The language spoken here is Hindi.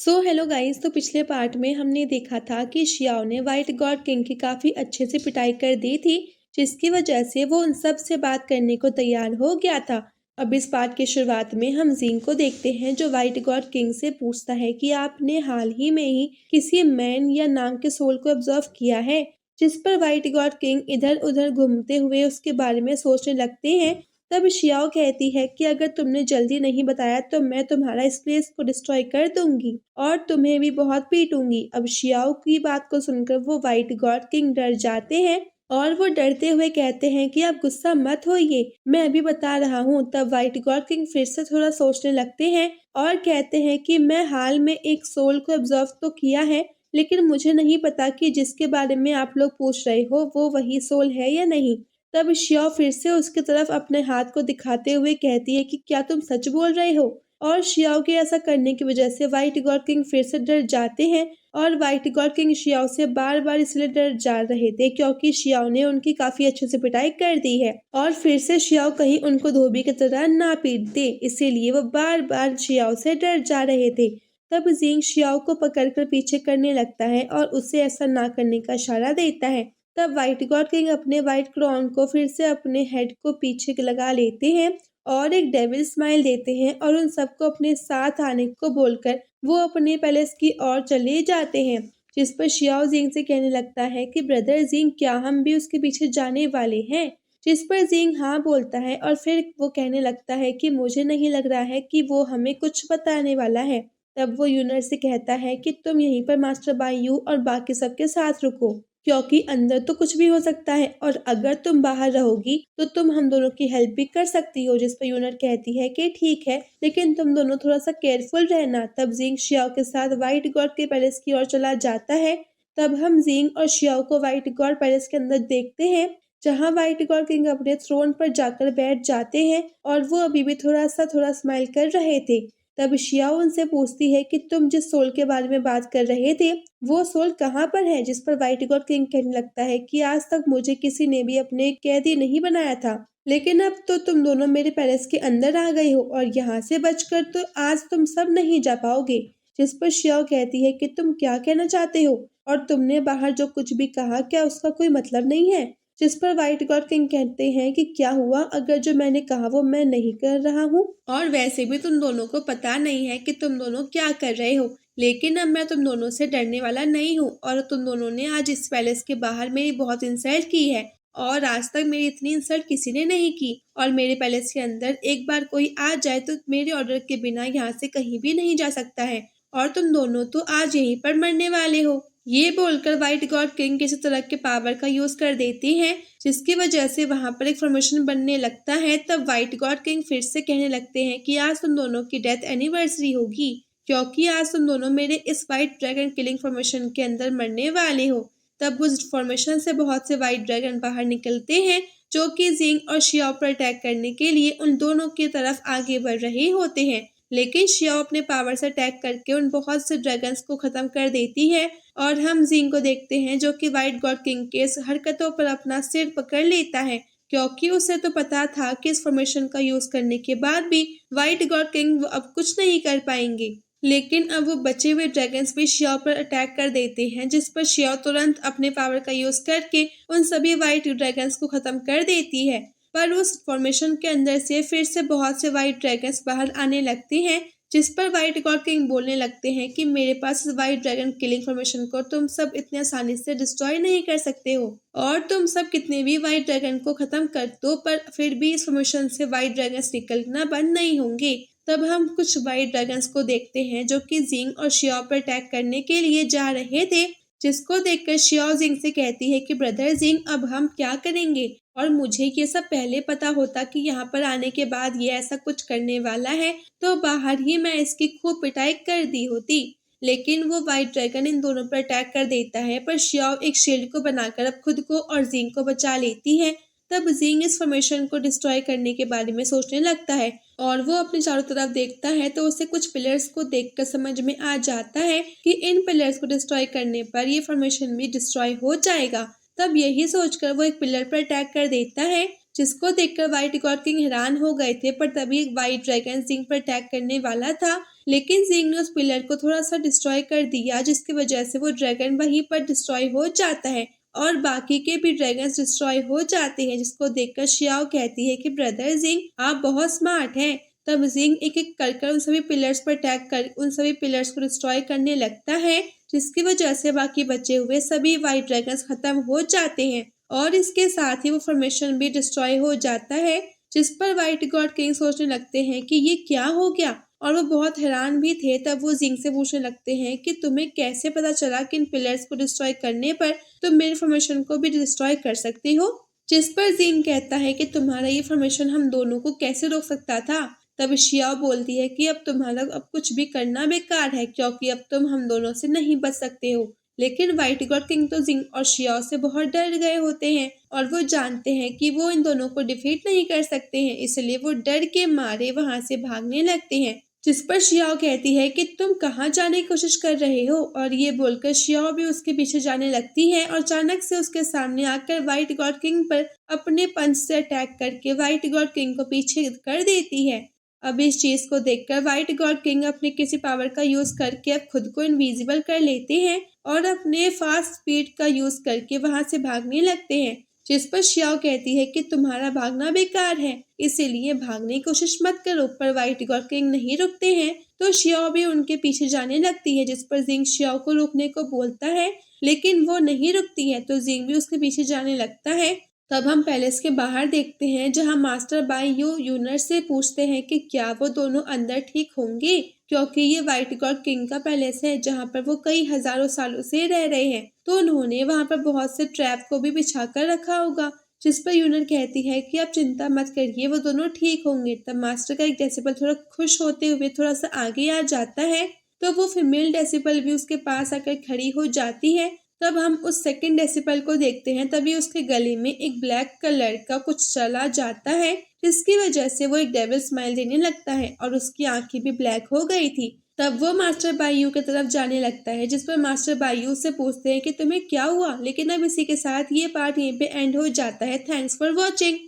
Hello guys. तो पिछले पार्ट में हमने देखा था कि शियाओ ने व्हाइट गॉड किंग की काफी अच्छे से पिटाई कर दी थी, जिसकी वजह से वो उन सब से बात करने को तैयार हो गया था। अब इस पार्ट की शुरुआत में हम जिंग को देखते हैं, जो व्हाइट गॉड किंग से पूछता है कि आपने हाल ही में ही किसी मैन या नाम के सोल को ऑब्जर्व किया है। जिस पर व्हाइट गॉड किंग इधर उधर घूमते हुए उसके बारे में सोचने लगते हैं। तब शियाओ कहती है कि अगर तुमने जल्दी नहीं बताया तो मैं तुम्हारा इस प्लेस को डिस्ट्रॉय कर दूंगी और तुम्हें भी बहुत पीटूंगी। अब शियाओ की बात को सुनकर वो व्हाइट गॉड किंग डर जाते हैं और वो डरते हुए कहते हैं कि आप गुस्सा मत होइए, मैं अभी बता रहा हूँ। तब व्हाइट गॉड किंग फिर से थोड़ा सोचने लगते हैं और कहते हैं कि मैं हाल में एक सोल को ऑब्जर्व तो किया है, लेकिन मुझे नहीं पता कि जिसके बारे में आप लोग पूछ रहे हो वो वही सोल है या नहीं। तब श्योर फिर से उसकी तरफ अपने हाथ को दिखाते हुए कहती है कि क्या तुम सच बोल रहे हो। और शियाओ के ऐसा करने की वजह से व्हाइट गॉड किंग फिर से डर जाते हैं। और व्हाइट गॉड किंग शियाओ से बार बार इसलिए डर जा रहे थे क्योंकि शियाओ ने उनकी काफी अच्छे से पिटाई कर दी है और फिर से शियाओ कहीं उनको धोबी की तरह ना पीट दे, इसीलिए वो बार बार शियाओ से डर जा रहे थे। तब जिंग शियाओ को पकड़कर पीछे करने लगता है और उसे ऐसा ना करने का इशारा देता है। तब व्हाइट गॉड किंग अपने व्हाइट क्राउन को फिर से अपने हेड को पीछे लगा लेते हैं और एक डेविल स्माइल देते हैं और उन सबको अपने साथ आने को बोलकर वो अपने पैलेस की ओर चले जाते हैं। जिस पर शियाओ जिंग से कहने लगता है कि ब्रदर जिंग, क्या हम भी उसके पीछे जाने वाले हैं। जिस पर जिंग हाँ बोलता है और फिर वो कहने लगता है कि मुझे नहीं लग रहा है कि वो हमें कुछ बताने वाला है। तब वो यूनर से कहता है कि तुम यहीं पर मास्टर बाई यू और बाकी सबके साथ रुको, क्योंकि अंदर तो कुछ भी हो सकता है और अगर तुम बाहर रहोगी तो तुम हम दोनों की हेल्प भी कर सकती हो। जिस पर यूनर कहती है कि ठीक है, लेकिन तुम दोनों थोड़ा सा केयरफुल रहना। तब जिंग शियाओ के साथ व्हाइट गॉड के पैलेस की ओर चला जाता है। तब हम जिंग और शियाओ को व्हाइट गॉड पैलेस के अंदर देखते हैं, जहाँ व्हाइट गॉड किंग अपने थ्रोन पर जाकर बैठ जाते हैं और वो अभी भी थोड़ा स्माइल कर रहे थे। तब शियाओ उनसे पूछती है कि तुम जिस सोल के बारे में बात कर रहे थे वो सोल कहाँ पर है। जिस पर व्हाइट गॉड किंग कहने लगता है कि आज तक मुझे किसी ने भी अपने कैदी नहीं बनाया था, लेकिन अब तो तुम दोनों मेरे पैलेस के अंदर आ गए हो और यहाँ से बचकर तो आज तुम सब नहीं जा पाओगे। जिस पर शियाओ कहती है कि तुम क्या कहना चाहते हो और तुमने बाहर जो कुछ भी कहा क्या उसका कोई मतलब नहीं है। जिस पर व्हाइट गॉड किंग कहते हैं कि क्या हुआ अगर जो मैंने कहा वो मैं नहीं कर रहा हूँ, और वैसे भी तुम दोनों को पता नहीं है कि तुम दोनों क्या कर रहे हो। लेकिन अब मैं तुम दोनों से डरने वाला नहीं हूँ और तुम दोनों ने आज इस पैलेस के बाहर मेरी बहुत इंसल्ट की है और आज तक मेरी इतनी इंसल्ट किसी ने नहीं की। और मेरे पैलेस के अंदर एक बार कोई आ जाए तो मेरे ऑर्डर के बिना यहाँ से कहीं भी नहीं जा सकता है और तुम दोनों तो आज यहीं पर मरने वाले हो। ये बोलकर व्हाइट गॉड किंग किसी तरह के पावर का यूज कर देती हैं, जिसकी वजह से वहां पर एक फॉर्मेशन बनने लगता है। तब व्हाइट गॉड किंग फिर से कहने लगते हैं कि आज तुम दोनों की डेथ एनिवर्सरी होगी, क्योंकि आज तुम दोनों मेरे इस व्हाइट ड्रैगन किलिंग फॉर्मेशन के अंदर मरने वाले हो। तब उस फॉर्मेशन से बहुत से व्हाइट ड्रैगन बाहर निकलते हैं, जो कि जिंग और शियाओ पर अटैक करने के लिए उन दोनों की तरफ आगे बढ़ रहे होते हैं। लेकिन शियाओ अपने पावर से अटैक करके उन बहुत से ड्रैगन्स को खत्म कर देती है और हम जिंग को देखते हैं, जो कि व्हाइट गॉड किंग के इस हरकतों पर अपना सिर पकड़ लेता है, क्योंकि उसे तो पता था कि इस फॉर्मेशन का यूज करने के बाद भी व्हाइट गॉड किंग अब कुछ नहीं कर पाएंगे। लेकिन अब वो बचे हुए ड्रैगन्स भी शियाओ पर अटैक कर देते हैं, जिस पर शियाओ तुरंत अपने पावर का यूज करके उन सभी व्हाइट ड्रैगन्स को खत्म कर देती है। पर उस फॉर्मेशन के अंदर से फिर से बहुत से व्हाइट ड्रैगन्स बाहर आने लगते हैं, जिस पर व्हाइट गॉड किंग बोलने लगते हैं कि मेरे पास इस व्हाइट ड्रैगन किलिंग फॉर्मेशन को तुम सब इतने आसानी से डिस्ट्रॉय नहीं कर सकते हो और तुम सब कितने भी व्हाइट ड्रैगन को खत्म कर दो पर फिर भी इस फॉर्मेशन से व्हाइट ड्रैगन्स निकलना बंद नहीं होंगे। तब हम कुछ व्हाइट ड्रैगन्स को देखते हैं, जो कि जिंग और शियाओ पर अटैक करने के लिए जा रहे थे, जिसको देखकर शियाओ जिंग से कहती है कि ब्रदर जिंग, अब हम क्या करेंगे। और मुझे ये सब पहले पता होता कि यहाँ पर आने के बाद ये ऐसा कुछ करने वाला है तो बाहर ही मैं इसकी खूब पिटाई कर दी होती। लेकिन वो व्हाइट ड्रैगन इन दोनों पर अटैक कर देता है, पर शियाओ एक शील्ड को बनाकर अब खुद को और जिंग को बचा लेती है। तब जिंग इस फॉर्मेशन को डिस्ट्रॉय करने के बारे में सोचने लगता है और वो अपने चारों तरफ देखता है तो उसे कुछ पिलर्स को देखकर समझ में आ जाता है कि इन पिलर्स को डिस्ट्रॉय करने पर ये फॉर्मेशन भी डिस्ट्रॉय हो जाएगा। तब यही सोचकर वो एक पिलर पर अटैक कर देता है, जिसको देखकर व्हाइट गॉड किंग हैरान हो गए थे। पर तभी एक व्हाइट ड्रैगन जिंग पर अटैक करने वाला था, लेकिन जिंग ने उस पिलर को थोड़ा सा डिस्ट्रॉय कर दिया, जिसकी वजह से वो ड्रैगन वहीं पर डिस्ट्रॉय हो जाता है और बाकी के भी ड्रैगन्स डिस्ट्रॉय हो जाते हैं, जिसको देखकर शियाओ कहती है कि ब्रदर जिंग, आप बहुत स्मार्ट हैं। तब जिंग एक एक कर उन सभी पिलर्स पर अटैक कर उन सभी पिलर्स को डिस्ट्रॉय करने लगता है, जिसकी वजह से बाकी बचे हुए सभी व्हाइट ड्रैगन्स खत्म हो जाते हैं और इसके साथ ही वो फॉर्मेशन भी डिस्ट्रॉय हो जाता है, जिस पर व्हाइट गॉड किंग सोचने लगते हैं कि ये क्या हो गया और वो बहुत हैरान भी थे। तब वो जिंग से पूछने लगते हैं कि तुम्हें कैसे पता चला कि इन पिलर्स को डिस्ट्रॉय करने पर तुम मेरी फॉर्मेशन को भी डिस्ट्रॉय कर सकती हो, जिस पर जिंग कहता है कि तुम्हारा ये फॉर्मेशन हम दोनों को कैसे रोक सकता था। तब शियाओ बोलती है कि अब तुम्हारा अब कुछ भी करना बेकार है, क्योंकि अब तुम हम दोनों से नहीं बच सकते हो। लेकिन व्हाइट गॉड किंग तो जिंग और शियाओ से बहुत डर गए होते हैं और वो जानते हैं कि वो इन दोनों को डिफीट नहीं कर सकते हैं, इसलिए वो डर के मारे वहां से भागने लगते हैं, जिस पर शियाओ कहती है कि तुम कहाँ जाने की कोशिश कर रहे हो। और ये बोलकर शियाओ भी उसके पीछे जाने लगती है और अचानक से उसके सामने आकर व्हाइट गॉड किंग पर अपने पंच से अटैक करके व्हाइट गॉड किंग को पीछे कर देती है। अब इस चीज को देखकर व्हाइट गॉड किंग अपने किसी पावर का यूज करके अब खुद को इनविजिबल कर लेते हैं और अपने फास्ट स्पीड का यूज करके वहां से भागने लगते हैं, जिस पर शियाओ कहती है कि तुम्हारा भागना बेकार है, इसीलिए भागने की कोशिश मत करो। पर व्हाइट गॉड किंग नहीं रुकते हैं तो शियाओ भी उनके पीछे जाने लगती है, जिस पर जिंग शियाओ को रुकने को बोलता है, लेकिन वो नहीं रुकती है तो जिंग भी उसके पीछे जाने लगता है। तब हम पैलेस के बाहर देखते हैं, जहां मास्टर बाई यू यूनर से पूछते हैं कि क्या वो दोनों अंदर ठीक होंगे, क्योंकि ये व्हाइट गॉड किंग का पैलेस है जहां पर वो कई हजारों सालों से रह रहे हैं, तो उन्होंने वहां पर बहुत से ट्रैप को भी बिछा कर रखा होगा, जिस पर यूनर कहती है कि आप चिंता मत करिए, वो दोनों ठीक होंगे। तब मास्टर का एक डेसिबल थोड़ा खुश होते हुए थोड़ा सा आगे आ जाता है, तो वो फीमेल डेसिबल भी उसके पास आकर खड़ी हो जाती है। तब हम उस सेकंड डेसिबल को देखते हैं, तभी उसके गले में एक ब्लैक कलर का कुछ चला जाता है, जिसकी वजह से वो एक डेविल स्माइल देने लगता है और उसकी आंखें भी ब्लैक हो गई थी। तब वो मास्टर बायू की तरफ जाने लगता है, जिस पर मास्टर बायू से पूछते हैं कि तुम्हें क्या हुआ। लेकिन अब इसी के साथ ये पार्ट यहीं पे एंड हो जाता है। Thanks for watching.